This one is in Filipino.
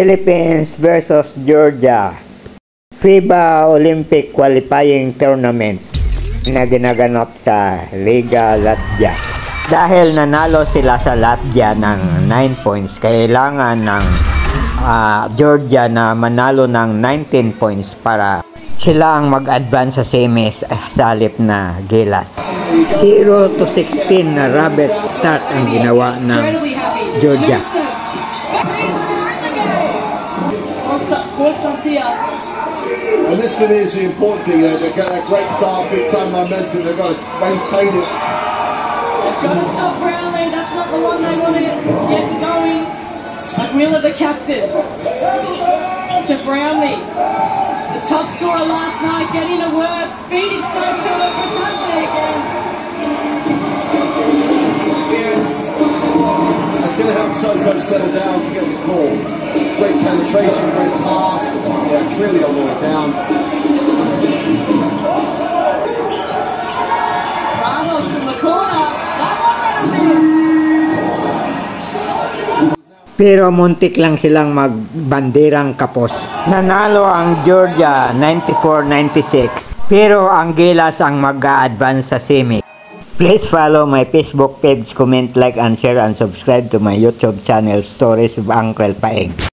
Philippines versus Georgia. FIBA Olympic Qualifying Tournaments na ginaganap sa Riga, Latvia. Dahil nanalo sila sa Latvia ng 9 points, kailangan ng Georgia na manalo ng 19 points para sila ang mag-advance sa semis sa halip na Gilas. 0-16 na Robert start ang ginawa ng Georgia. And this for me is the important thing, they get that great start, big time momentum, they've got to maintain it. They've got to stop Brownlee, that's not the one they want to get going. Wheeler the captain to Brownlee. The top scorer last night getting to work, feeding Soto to Bertuzzi again. That's going to help Soto settle down to get the call. Great penetration, great pass. Yeah, clearly on the way down. Ramos from the corner. That one Pero muntik lang silang magbanderang kapos. Nanalo ang Georgia 94-96. Pero ang Gilas ang mag-a-advance sa semi. Please follow my Facebook page, comment, like, and share, and subscribe to my YouTube channel, Stories of Uncle Paeng.